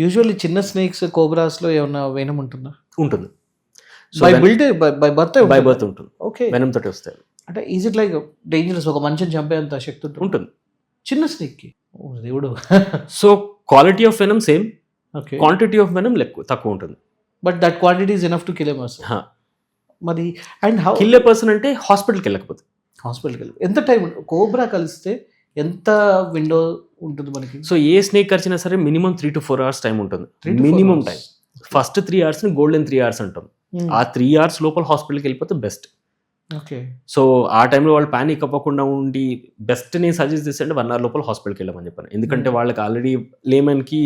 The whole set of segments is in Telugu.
యూజువల్లీ చిన్న స్నేక్స్ కోబ్రాస్లో ఏమన్నా వెనం ఉంటుందా? ఉంటుంది. So by build by birth by birth ఉంటుంది, ఓకే. వెనం తోటి వస్తాయి. అంటే ఈజ్ ఇట్ లైక్ డేంజరస్, ఒక మనిషిని చంపేంత శక్తి ఉంటుంది చిన్న స్నేక్కి? ఓ దేవుడు. So quality of venom same, okay, quantity of venom తక్కువ ఉంటుంది. But that quantity is enough to kill a person. మరి and how kill a person అంటే హాస్పిటల్కి వెళ్ళకపోతే. హాస్పిటల్కి వెళ్ళి ఎంత టైం? కోబ్రా కలిస్తే ఎంత విండో ఉంటుంది మనకి? సో ఏ స్నేక్ కరిచినా సరే మినిమం 3 to 4 hours టైం ఉంటుంది, 3 to 4 minimum hours. Time. First 3 hours ని గోల్డెన్ 3 hours అంటాం. ఆ 3 hours లోపల హాస్పిటల్కి వెళ్ళిపోతే బెస్ట్. ఓకే. సో ఆ టైంలో వాళ్ళు ప్యానిక్ అవ్వకుండా ఉండి బెస్ట్ నేను సజెస్ట్ చేస్తే 1 hour లోపల హాస్పిటల్కి వెళ్ళమని చెప్పాను. ఎందుకంటే వాళ్ళకి ఆల్రెడీ లేమన్కి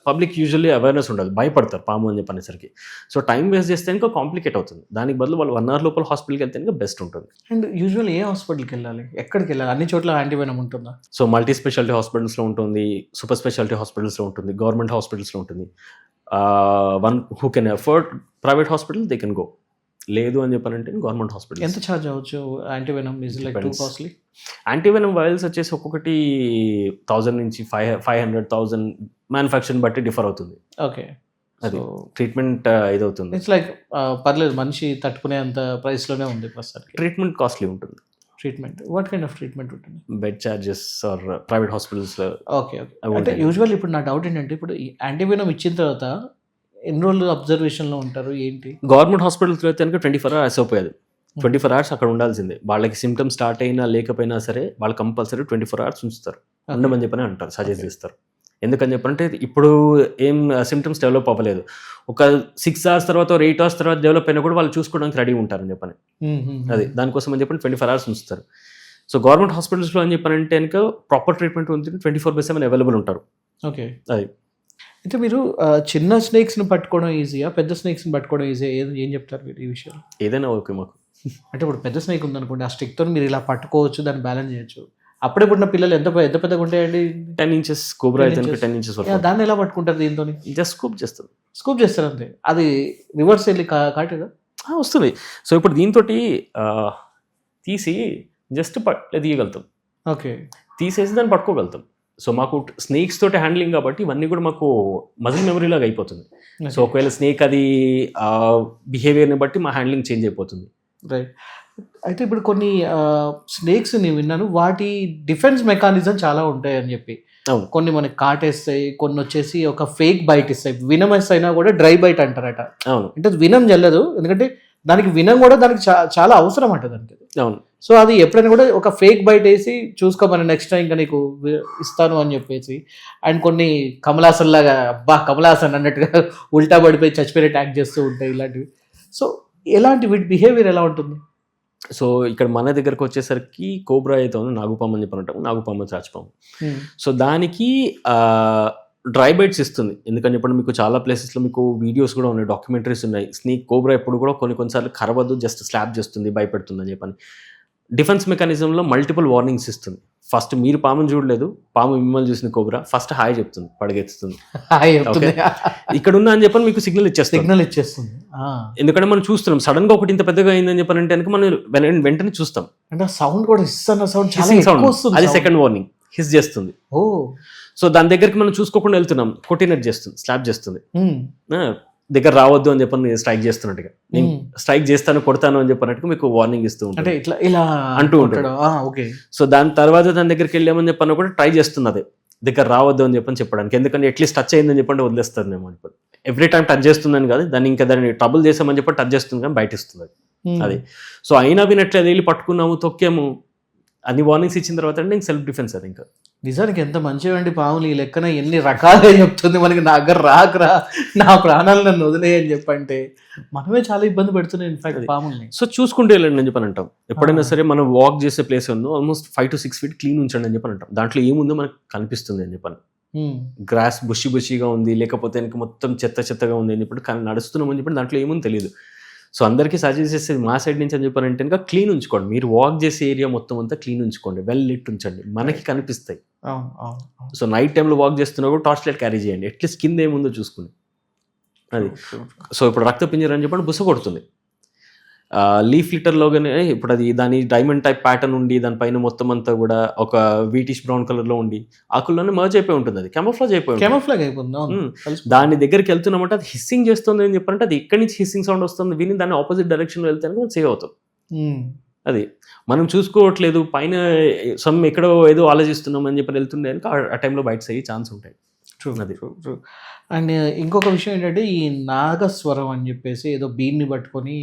పబ్లిక్ యూజువల్లీ అవేర్నెస్ ఉండదు, భయపడతారు పాము అని చెప్పనేసరికి. సో టైం వేస్ట్ చేస్తే ఇంకా కాంప్లికేట్ అవుతుంది. దానికి బదులు వాళ్ళు 1 hour లోపల హాస్పిటల్కి వెళ్తే ఇంకా బెస్ట్ ఉంటుంది. అండ్ యూజువల్ ఏ హాస్పిటల్కి వెళ్ళాలి, ఎక్కడికి వెళ్ళాలి? అన్ని చోట్ల యాంటీవెనం ఉంటుందా? సో మల్టీ స్పెషాలిటీ హాస్పిటల్స్లో ఉంటుంది, సూపర్ స్పెషాలిటీ హాస్పిటల్స్లో ఉంటుంది, గవర్నమెంట్ హాస్పిటల్స్లో ఉంటుంది. One who can afford private hospital they can go. లేదు అని చెప్పాలంటే గవర్నమెంట్ హాస్పిటల్. ఎంత ఛార్జ్ అవ్వచ్చు antivenom? Is like too costly? Antivenom vials వచ్చేసి ఒక్కొక్కటి 1000 నుంచి 500,000 మ్యానుఫ్యాక్చరింగ్ బట్టి డిఫర్ అవుతుంది. ఓకే. అది ట్రీట్మెంట్ ఇదవుతుంది. ఇట్స్ లైక్ పర్లేదు, మనిషి తట్టుకునే అంత ప్రైస్లోనే ఉంది ప్రస్తుతానికి. ట్రీట్మెంట్ కాస్ట్లీ ఉంటుంది. Treatment what kind of treatment ఉంటుంది? Bed charges are private hospitals. Okay okay. అంటే యూజువల్ ఇప్పుడు నా డౌట్ ఏంటంటే, ఇప్పుడు యాంటీవెనం ఇచ్చిన తర్వాత ఎన్ని రోజులు అబ్జర్వేషన్లో ఉంటారు ఏంటి? గవర్నమెంట్ హాస్పిటల్స్లో అయితే కనుక 24 hours అయిపోయేది. 24 hours అక్కడ ఉండాల్సిందే. వాళ్ళకి సిమ్టమ్స్ స్టార్ట్ అయినా లేకపోయినా సరే వాళ్ళు కంపల్సరీ 24 hours ఉంచుతారు, ఉండమని చెప్పని అంటారు, సజెస్ట్ చేస్తారు. ఎందుకని చెప్పంటే ఇప్పుడు ఏం సిమ్టమ్స్ డెవలప్ అవ్వలేదు, ఒక 6 hours తర్వాత 8 hours తర్వాత డెవలప్ అయినా కూడా వాళ్ళు చూసుకోవడానికి రెడీ ఉంటారని చెప్పని. అది దానికోసం అని చెప్పని 24 hours ఉంచుతారు. సో గవర్నమెంట్ హాస్పిటల్స్లో అని చెప్పానంటే కనుక ప్రాపర్ ట్రీట్మెంట్ ఉంది, 24/7 అవైలబుల్ ఉంటారు. ఓకే. అది అయితే మీరు చిన్న స్నేక్స్ని పట్టుకోవడం ఈజీయా, పెద్ద స్నేక్స్ని పట్టుకోవడం ఈజీయా? ఏం చెప్తారు మీరు ఈ విషయం? ఏదైనా ఓకే మాకు. అంటే ఇప్పుడు పెద్ద స్నేక్ ఉందనుకోండి, ఆ స్టిక్తో మీరు ఇలా పట్టుకోవచ్చు, దాన్ని బ్యాలెన్స్ చేయొచ్చు. అప్పుడే పుట్టిన పిల్లలు ఎంత పెద్దగా ఉంటాయండి? 10 inches కోబ్రా అయితే 10 inches వరకు. దాన్ని ఎలా పట్టుకుంటారు? దీంతో జస్ట్ స్కూప్ చేస్తారు. స్కూప్ చేస్తారు అంతే. అది రివర్స్ వెళ్ళి కాటేదా? వస్తుంది. సో ఇప్పుడు దీంతో తీసి జస్ట్ తీయగలుగుతాం. ఓకే. తీసేసి దాన్ని పట్టుకోగలుగుతాం. సో మాకు స్నేక్స్ తోటి హ్యాండ్లింగ్ కాబట్టి ఇవన్నీ కూడా మాకు మజిల్ మెమరీ లాగా అయిపోతుంది. సో ఒకవేళ స్నేక్ అది బిహేవియర్ని బట్టి మా హ్యాండ్లింగ్ చేంజ్ అయిపోతుంది. రైట్. అయితే ఇప్పుడు కొన్ని స్నేక్స్ నేను విన్నాను, వాటి డిఫెన్స్ మెకానిజం చాలా ఉంటాయి అని చెప్పి. అవును. కొన్ని మనకి కాటేస్తాయి, కొన్ని వచ్చేసి ఒక ఫేక్ బైట్ ఇస్తాయి. వినమస్ అయినా కూడా డ్రై బైట్ అంటారట. అవును. అంటే వినం జల్లదు, ఎందుకంటే దానికి వినం కూడా దానికి చాలా అవసరం అంట దానికి. అవును. సో అది ఎప్పుడైనా కూడా ఒక ఫేక్ బైట్ వేసి చూసుకోమని నెక్స్ట్ టైం ఇంకా నీకు ఇస్తాను అని చెప్పేసి. అండ్ కొన్ని కమలాసన్ లాగా, అబ్బా కమలాసన్ అన్నట్టుగా ఉల్టా పడిపోయి చచ్చిపోయి ట్యాక్ చేస్తూ ఉంటాయి ఇలాంటివి. సో ఎలాంటి వీటి బిహేవియర్ ఎలా ఉంటుంది? సో ఇక్కడ మన దగ్గరకు వచ్చేసరికి కోబ్రా అయితే ఉంది, నాగుపాము అని చెప్పినట్టు, నాగుపాము రాచపాము. సో దానికి డ్రై బైట్స్ ఇస్తుంది. ఎందుకని చెప్పండి, మీకు చాలా ప్లేసెస్లో మీకు వీడియోస్ కూడా ఉన్నాయి, డాక్యుమెంటరీస్ ఉన్నాయి. స్నేక్ కోబ్రా ఎప్పుడు కూడా కొన్నిసార్లు కరవద్దు, జస్ట్ స్లాబ్ చేస్తుంది, భయపెడుతుంది అని చెప్పని. డిఫెన్స్ మెకానిజంలో మల్టిపుల్ వార్నింగ్స్ ఇస్తుంది. ఫస్ట్ మీరు పాముని చూడలేదు, పాము మిమ్మల్ని చూసిన కోబ్రా ఫస్ట్ హాయ్ చెప్తుంది, పడగెత్తుతుంది, ఇక్కడ ఉందా అని చెప్పని మీకు సిగ్నల్ ఇచ్చేస్తుంది. ఎందుకంటే మనం చూస్తున్నాం సడన్ గా ఒకటి ఇంత పెద్దగా అయిందని చెప్పాలంటే కనుక మనం వెంటనే చూస్తాం. అంటే సౌండ్ కూడా ఇస్తున్న సౌండ్, అది సెకండ్ వార్నింగ్, హిస్ చేస్తుంది. సో దాని దగ్గరికి మనం చూసుకోకుండా వెళ్తున్నాం, కొట్టినట్టు చేస్తుంది, స్లాప్ చేస్తుంది, దగ్గర రావద్దు అని చెప్పని స్ట్రైక్ చేస్తున్నట్టుగా. నేను స్ట్రైక్ చేస్తాను, కొడతాను అని చెప్పినట్టుగా మీకు వార్నింగ్ ఇస్తూ ఉంటుంది, ఇలా అంటూ ఉంటాడు. సో దాని తర్వాత దాని దగ్గరికి వెళ్ళామని చెప్పని కూడా ట్రై చేస్తుంది, అదే దగ్గర రావద్దు అని చెప్పని చెప్పడానికి. ఎందుకంటే అట్లీస్ట్ టచ్ అయిందని చెప్పండి వదిలేస్తుంది ఏమో అని. ఎవ్రీ టైం టచ్ చేస్తుందని కాదు, దాన్ని ఇంకా దాన్ని ట్రబుల్ చేసామని చెప్పి టచ్ చేస్తుంది కానీ బయట ఇస్తుంది అది. సో అయినా వినట్లేదు, వెళ్ళి పట్టుకున్నాము, తొక్కాము, అన్ని వార్నింగ్స్ ఇచ్చిన తర్వాత అంటే ఇంక సెల్ఫ్ డిఫెన్స్ అది. ఇంకా నిజానికి ఎంత మంచివండి పాములు, ఈ లెక్కన ఎన్ని రకాలుగా చెప్తుంది మనకి, నా దగ్గర రాకరా, నా ప్రాణాలు నన్ను వదిలేయ అని చెప్పంటే మనమే చాలా ఇబ్బంది పెడుతున్నాయి ఇన్ఫాక్ట్ పాముల్ని. సో చూసుకుంటూ వెళ్ళండి అని చెప్పని అంటాం. ఎప్పుడైనా సరే మనం వాక్ చేసే ప్లేస్ ఉందో ఆల్మోస్ట్ 5 to 6 feet క్లీన్ ఉంచండి అని చెప్పని అంటాం. దాంట్లో ఏముందో మనకు కనిపిస్తుంది అని చెప్పని. గ్రాస్ బుషిగా ఉంది, లేకపోతే ఇంకా మొత్తం చెత్తగా ఉంది అని చెప్పి నడుస్తున్నాం అని చెప్పి దాంట్లో ఏముంది తెలియదు. సో అందరికీ సజెస్ట్ చేసేది మా సైడ్ నుంచి అని చెప్పారంటే ఇంకా క్లీన్ ఉంచుకోండి. మీరు వాక్ చేసే ఏరియా మొత్తం అంతా క్లీన్ ఉంచుకోండి, వెల్ లిట్ ఉంచండి, మనకి కనిపిస్తాయి. సో నైట్ టైంలో వాక్ చేస్తున్నా కూడా టార్చ్ లైట్ క్యారీ చేయండి, అట్లీస్ట్ కింద ఏముందో చూసుకుని. అది సో ఇప్పుడు రక్త పింజర అని చెప్పండి బుస కొడుతుంది, లీఫ్ లిటర్లోగానే ఇప్పుడు అది దాని డైమండ్ టైప్ ప్యాటర్న్ ఉండి దానిపైన మొత్తం అంతా కూడా ఒక వీటిష్ బ్రౌన్ కలర్లో ఉండి ఆకుల్లోనే మర్జ్ అయిపోయి ఉంటుంది, అది కెమోఫ్లాజ్ అయిపోయి ఉంటుంది. కెమోఫ్లాగ్ అయిపోతుంది, అవును. దాని దగ్గరికి వెళ్తున్నమాట అది హిస్సింగ్ చేస్తుంది అని చెప్పారంటే అది ఎక్కడి నుంచి హిస్సింగ్ సౌండ్ వస్తుంది విని దాని ఆపోజిట్ డైరెక్షన్లో వెళ్తే మనం సేవ్ అవుతాం. అది మనం చూసుకోవట్లేదు, పైన సమ్ ఎక్కడో ఏదో ఆలోచిస్తున్నాం అని చెప్పి వెళ్తుండే కనుక ఆ టైంలో బయట అయ్యే ఛాన్స్ ఉంటాయి. ట్రూ, అది ట్రూ. అండ్ ఇంకొక విషయం ఏంటంటే ఈ నాగస్వరం అని చెప్పేసి ఏదో బీన్ని పట్టుకొని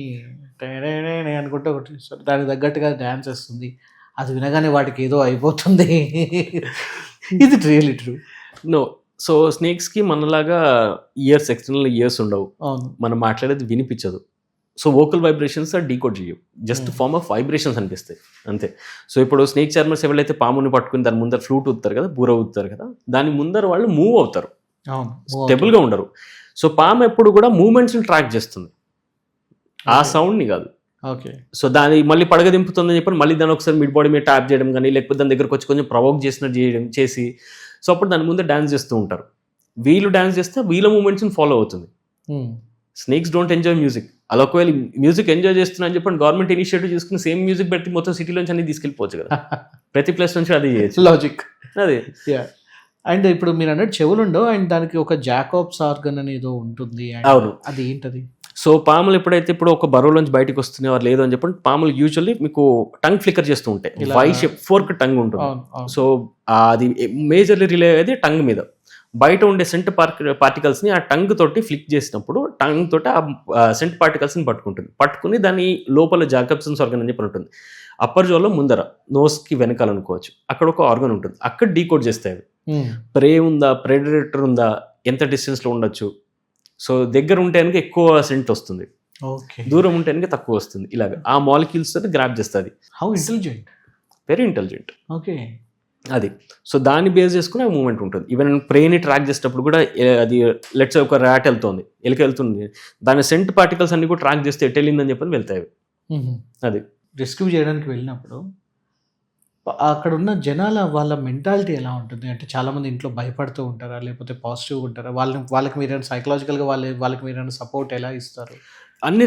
టేనే అనుకుంటే ఒకటి ఇస్తారు, దానికి తగ్గట్టుగా డ్యాన్స్ వేస్తుంది, అది వినగానే వాటికి ఏదో అయిపోతుంది. ఇది రియల్లీ ట్రూ. నో, సో స్నేక్స్కి మనలాగా ఇయర్స్, ఎక్స్టర్నల్ ఇయర్స్ ఉండవు. అవును, మనం మాట్లాడేది వినిపించదు. సో వోకల్ వైబ్రేషన్స్ డీకోడ్ చేయవు, జస్ట్ ఫార్మ్ ఆఫ్ వైబ్రేషన్స్ అనిపిస్తాయి అంతే. సో ఇప్పుడు స్నేక్ చార్మర్స్ ఎవరైతే పాముని పట్టుకుని దాని ముందర ఫ్లూట్ ఊతారు కదా, బూర ఊతారు కదా, దాని ముందర వాళ్ళు మూవ్ అవుతారు, స్టెబుల్గా ఉండరు. సో పాము ఎప్పుడు కూడా మూమెంట్స్ని ట్రాక్ చేస్తుంది, ఆ సౌండ్ని కాదు. ఓకే. సో దాన్ని మళ్ళీ పడగ దింపుతుందని చెప్పి మళ్ళీ దాన్ని ఒకసారి మిడ్ బాడీ మీద ట్యాప్ చేయడం కానీ, లేకపోతే దాని దగ్గరకు వచ్చి కొంచెం ప్రవోక్ చేసినట్టు చేసి సో అప్పుడు దాని ముందే డ్యాన్స్ చేస్తూ ఉంటారు. వీళ్ళు డ్యాన్స్ చేస్తే వీళ్ళ మూమెంట్స్ని ఫాలో అవుతుంది. Snakes don't enjoy music. అలా ఒకవేళ మ్యూజిక్ ఎంజాయ్ చేస్తున్నా అని చెప్పండి గవర్నమెంట్ ఇనిషియేటివ్ తీసుకుని సేమ్ మ్యూజిక్ పెట్టి మొత్తం సిటీలోంచి అన్ని తీసుకెళ్ళిపోవచ్చు కదా, ప్రతి ప్లేస్ నుంచి అది చేయొచ్చు. లాజిక్ అదే. అండ్ ఇప్పుడు మీరు అన్నట్టు చెవులు ఉండవు, అండ్ దానికి ఒక జాకోబ్స్ ఆర్గన్ అని ఏదో ఉంటుంది. అవును, అది ఏంటది? సో పాములు ఎప్పుడైతే ఇప్పుడు ఒక బరువులోంచి బయటకు వస్తున్నాయో లేదు అని చెప్పండి, పాములు యూజువల్లీ మీకు టంగ్ ఫ్లికర్ చేస్తూ ఉంటాయి, వై షేప్ ఫోర్క్ టంగ్ ఉంటుంది. సో అది మేజర్లీ రిలే అయ్యేది టంగ్ మీద. బయట ఉండే సెంట్ పార్టికల్స్ని ఆ టంగ్ తోటి ఫ్లిక్ చేసినప్పుడు టంగ్ తోటి ఆ సెంట్ పార్టికల్స్ని పట్టుకుని దాని లోపల జాకబ్సన్స్ ఆర్గన్ అని చెప్పి ఉంటుంది. అప్పర్ జోలో ముందర నోస్కి వెనకాల అనుకోవచ్చు, అక్కడ ఒక ఆర్గన్ ఉంటుంది, అక్కడ డీకోడ్ చేస్తాయి అవి. ప్రే ఉందా, ప్రెడిటర్ ఉందా, ఎంత డిస్టెన్స్లో ఉండొచ్చు. సో దగ్గర ఉంటే కనుక ఎక్కువ సెంట్ వస్తుంది, దూరం ఉంటే కనుక తక్కువ వస్తుంది. ఇలాగ ఆ మాలిక్యూల్స్ తోటి గ్రాప్ చేస్తుంది. How intelligent, very intelligent. Okay. అది సో దాన్ని బేస్ చేసుకుని ఆ మూమెంట్ ఉంటుంది. ఈవెన్ ప్రేని ట్రాక్ చేసేటప్పుడు కూడా అది లెట్స్ ఒక ర్యాట్ వెళ్తుంది, ఎలుక వెళ్తుంది, దాని సెంట్ పార్టికల్స్ అన్ని కూడా ట్రాక్ చేస్తే ఎట్ వెళ్ళిందని చెప్పని వెళ్తాయి. అది రెస్క్యూ చేయడానికి వెళ్ళినప్పుడు అక్కడ ఉన్న జనాల వాళ్ళ మెంటాలిటీ ఎలా ఉంటుంది? అంటే చాలామంది ఇంట్లో భయపడుతూ ఉంటారా, లేకపోతే పాజిటివ్గా ఉంటారా? వాళ్ళకి మీరు సైకలాజికల్గా వాళ్ళకి మీరు సపోర్ట్ ఎలా ఇస్తారు? అన్ని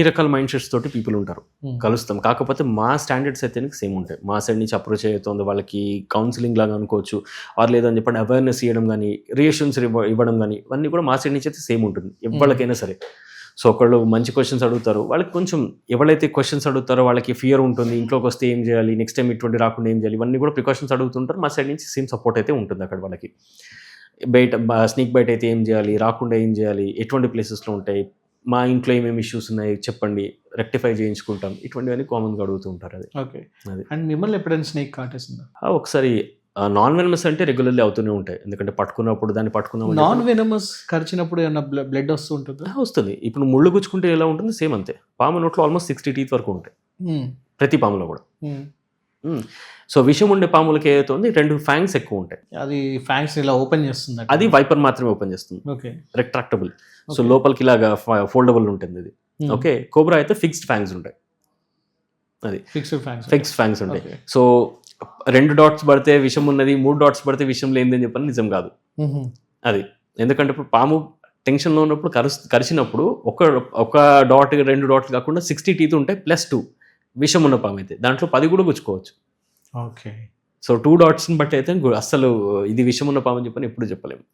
రకాల మైండ్ సెట్స్ తోటి పీపుల్ ఉంటారు, కలుస్తాం. కాకపోతే మా స్టాండర్డ్స్ అయితే సేమ్ ఉంటాయి. మా సైడ్ నుంచి అప్రోచ్ అవుతుంది వాళ్ళకి కౌన్సిలింగ్ లాగా అనుకోవచ్చు, ఆర్ లేదని చెప్పండి అవేర్నెస్ ఇవ్వడం కానీ, రియేషన్స్ ఇవ్వడం కానీ, ఇవన్నీ కూడా మా సైడ్ నుంచి అయితే సేమ్ ఉంటుంది ఎవరికైనా సరే. సో ఒకళ్ళు మంచి క్వశ్చన్స్ అడుగుతారు, వాళ్ళకి కొంచెం ఎవరైతే క్వశ్చన్స్ అడుగుతారో వాళ్ళకి ఫియర్ ఉంటుంది, ఇంట్లోకి వస్తే ఏం చేయాలి, నెక్స్ట్ టైం ఇటువంటి రాకుండా ఏం చేయాలి, ఇవన్నీ కూడా ప్రికాషన్స్ అడుగుతుంటారు. మా సైడ్ నుంచి సేమ్ సపోర్ట్ అయితే ఉంటుంది అక్కడ వాళ్ళకి. స్నేక్ బైట్ అయితే ఏం చేయాలి, రాకుండా ఏం చేయాలి, ఎటువంటి ప్లేసెస్లో ఉంటాయి, మా ఇంట్లో ఏమేమి ఇష్యూస్ ఉన్నాయి చెప్పండి, రెక్టిఫై చేయించుకుంటాం, ఇటువంటివన్నీ కామన్గా అడుగుతూ ఉంటారు. అది ఓకే. అది అండ్ మిమ్మల్ని ఎప్పుడైనా స్నేక్ కాటేసిందా? ఒకసారి నాన్ వెనమస్ అంటే రెగ్యులర్లీ అవుతూనే ఉంటాయి, ఎందుకంటే పట్టుకున్నప్పుడు దాన్ని పట్టుకున్నాం. నాన్ వెనమస్ కరిచినప్పుడు ఏమన్నా బ్లడ్ వస్తూ ఉంటుంది? వస్తుంది. ఇప్పుడు ముళ్ళు గుచ్చుకుంటే ఎలా ఉంటుంది సేమ్ అంతే. పాము నోట్లో ఆల్మోస్ట్ 60 teeth వరకు ఉంటాయి ప్రతి పాములో కూడా. సో విషం ఉండే పాములకి ఏదైతే ఉంది 2 fangs ఎక్కువ ఉంటాయి. అది ఫ్యాంగ్స్ ఇలా ఓపెన్ చేస్తుంది, అది వైపర్ మాత్రమే ఓపెన్ చేస్తుంది. ఓకే. రెట్రాక్టబుల్, సో లోపలికి ఇలాగా ఫోల్డబుల్ ఉంటుంది ఇది. ఓకే. కోబ్రా అయితే ఫిక్స్డ్ ఫ్యాంగ్స్ ఉంటాయి, అది ఫిక్స్డ్ ఫ్యాంగ్స్ ఉంటాయి. సో 2 dots పడితే విషం ఉన్నది, 3 dots పడితే విషం లేదని చెప్పని నిజం కాదు అది. ఎందుకంటే ఇప్పుడు పాము టెన్షన్లో ఉన్నప్పుడు కరిచినప్పుడు ఒక డాట్ 2 dots కాకుండా 60 teeth ఉంటాయి +2 విషం ఉన్న పాము అయితే దాంట్లో 10 కూడా గుచ్చుకోవచ్చు. ఓకే. సో 2 dotsని బట్టి అయితే అసలు ఇది విషం ఉన్న పాము అని చెప్పని ఎప్పుడు చెప్పలేము.